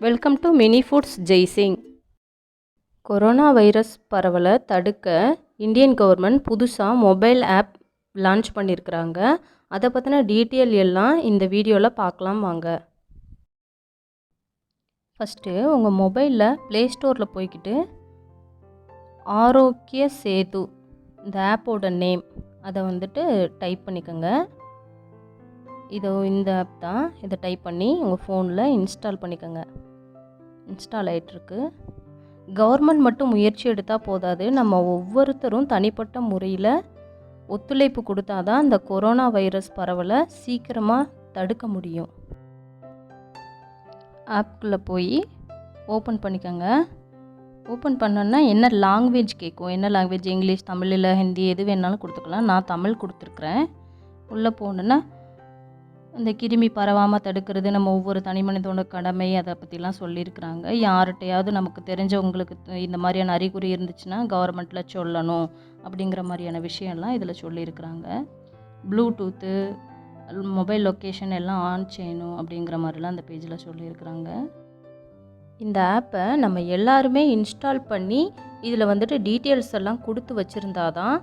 Welcome to mini foods Jaisingh. Corona virus பரவலை தடுக்க Indian government புதுசாக மொபைல் ஆப் லான்ச் பண்ணியிருக்கிறாங்க. அதை பற்றின டீட்டெயில் எல்லாம் இந்த வீடியோவில் பார்க்கலாம் வாங்க. ஃபஸ்ட்டு உங்கள் மொபைலில் ப்ளே ஸ்டோரில் போய்கிட்டு ஆரோக்கிய சேது இந்த ஆப்போட நேம் அதை டைப் பண்ணிக்கோங்க. இந்த ஆப் தான். இதை டைப் பண்ணி உங்கள் ஃபோனில் இன்ஸ்டால் பண்ணிக்கோங்க. இன்ஸ்டால் ஆகிட்டுருக்கு. கவர்மெண்ட் மட்டும் முயற்சி எடுத்தால் போதாது, நம்ம ஒவ்வொருத்தரும் தனிப்பட்ட முறையில் ஒத்துழைப்பு கொடுத்தா தான் இந்த கொரோனா வைரஸ் பரவலை சீக்கிரமாக தடுக்க முடியும். ஆப்குள்ளே போய் ஓப்பன் பண்ணிக்கோங்க. ஓப்பன் பண்ணோன்னா என்ன லாங்குவேஜ் கேட்கும். என்ன லாங்குவேஜ், இங்கிலீஷ், தமிழ் இல்லை ஹிந்தி எது வேணாலும் கொடுத்துக்கலாம். நான் தமிழ் கொடுத்துருக்குறேன். உள்ளே போனோன்னா இந்த கிருமி பரவாமல் தடுக்கிறது நம்ம ஒவ்வொரு தனி மனிதனோட கடமை, அதை பற்றிலாம் சொல்லியிருக்கிறாங்க. யார்கிட்டையாவது நமக்கு தெரிஞ்சவங்களுக்கு இந்த மாதிரியான அறிகுறி இருந்துச்சுன்னா கவர்மெண்ட்டில் சொல்லணும் அப்படிங்கிற மாதிரியான விஷயம்லாம் இதில் சொல்லியிருக்கிறாங்க. ப்ளூடூத்து, மொபைல் லொக்கேஷன் எல்லாம் ஆன் செய்யணும் அப்படிங்கிற மாதிரிலாம் அந்த பேஜில் சொல்லியிருக்கிறாங்க. இந்த ஆப்பை நம்ம எல்லாருமே இன்ஸ்டால் பண்ணி இதில் டீட்டெயில்ஸ் எல்லாம் கொடுத்து வச்சுருந்தா தான்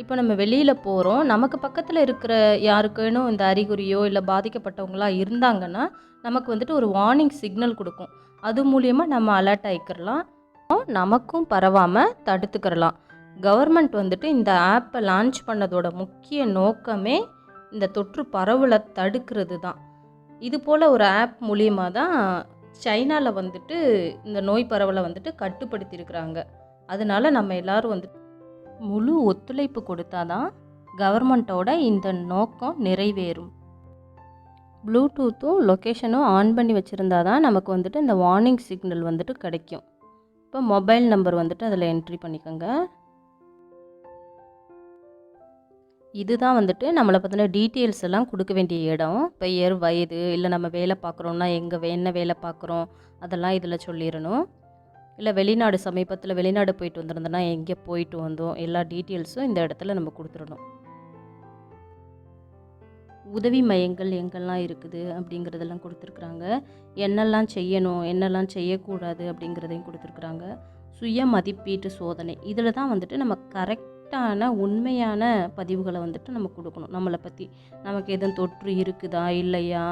இப்போ நம்ம வெளியில் போகிறோம், நமக்கு பக்கத்தில் இருக்கிற யாருக்கேனும் இந்த அறிகுறியோ இல்லை பாதிக்கப்பட்டவங்களா இருந்தாங்கன்னா நமக்கு ஒரு வார்னிங் சிக்னல் கொடுக்கும். அது மூலியமாக நம்ம அலர்ட் ஆகிக்கிறலாம், நமக்கும் பரவாமல் தடுத்துக்கிறலாம். கவர்மெண்ட் இந்த ஆப்பை லான்ச் பண்ணதோட முக்கிய நோக்கமே இந்த தொற்று பரவலை தடுக்கிறது தான். இது போல் ஒரு ஆப் மூலியமாக தான் சைனாவில் இந்த நோய் பரவலை கட்டுப்படுத்தியிருக்கிறாங்க. அதனால நம்ம எல்லோரும் முழு ஒத்துழைப்பு கொடுத்தா தான் கவர்மெண்ட்டோட இந்த நோக்கம் நிறைவேறும். ப்ளூடூத்தும் லொக்கேஷனும் ஆன் பண்ணி வச்சுருந்தா தான் நமக்கு இந்த வார்னிங் சிக்னல் கிடைக்கும். இப்போ மொபைல் நம்பர் அதில் என்ட்ரி பண்ணிக்கோங்க. இதுதான் நம்மளை பற்றின டீட்டெயில்ஸ் எல்லாம் கொடுக்க வேண்டிய இடம். பெயர், வயது, இல்லை நம்ம வேலை பார்க்குறோன்னா என்ன வேலை பார்க்குறோம் அதெல்லாம் இதில் சொல்லிடணும். இல்லை வெளிநாடு, சமீபத்தில் வெளிநாடு போயிட்டு வந்திருந்தோன்னா எங்கே போயிட்டு வந்தோம் எல்லா டீட்டெயில்ஸும் இந்த இடத்துல நம்ம கொடுத்துடணும். உதவி மையங்கள் எங்கெல்லாம் இருக்குது அப்படிங்கிறதெல்லாம் கொடுத்துருக்குறாங்க. என்னெல்லாம் செய்யணும், என்னெல்லாம் செய்யக்கூடாது அப்படிங்கிறதையும் கொடுத்துருக்குறாங்க. சுய மதிப்பீட்டு சோதனை, இதில் தான் நம்ம கரெக்டான உண்மையான பதிவுகளை நம்ம கொடுக்கணும். நம்மளை பற்றி நமக்கு எதுவும் தொற்று இருக்குதா இல்லையா,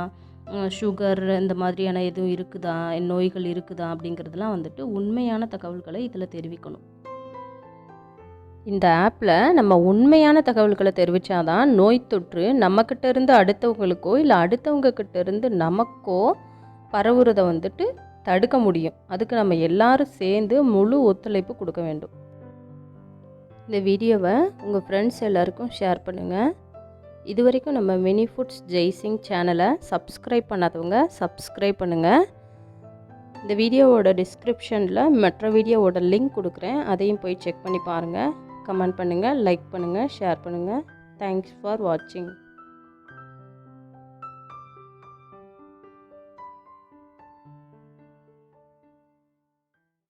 சுகர் இந்த மாதிரியான எதுவும் இருக்குதா, நோய்கள் இருக்குதா அப்படிங்கிறதுலாம் உண்மையான தகவல்களை இதில் தெரிவிக்கணும். இந்த ஆப்பில் நம்ம உண்மையான தகவல்களை தெரிவித்தாதான் நோய் தொற்று நம்மக்கிட்ட இருந்து அடுத்தவங்களுக்கோ இல்லை அடுத்தவங்கக்கிட்ட இருந்து நமக்கோ பரவுறதை தடுக்க முடியும். அதுக்கு நம்ம எல்லாரும் சேர்ந்து முழு ஒத்துழைப்பு கொடுக்க வேண்டும். இந்த வீடியோவை உங்கள் ஃப்ரெண்ட்ஸ் எல்லாருக்கும் ஷேர் பண்ணுங்கள். இது வரைக்கும் நம்ம மினி ஃபுட்ஸ் ஜெய்சிங் சேனலை சப்ஸ்கிரைப் பண்ணாதவங்க சப்ஸ்கிரைப் பண்ணுங்கள். இந்த வீடியோவோட டிஸ்கிரிப்ஷனில் மற்ற வீடியோவோட லிங்க் கொடுக்குறேன், அதையும் போய் செக் பண்ணி பாருங்கள். கமெண்ட் பண்ணுங்கள், லைக் பண்ணுங்கள், ஷேர் பண்ணுங்கள். தேங்க்ஸ் ஃபார் வாட்சிங்.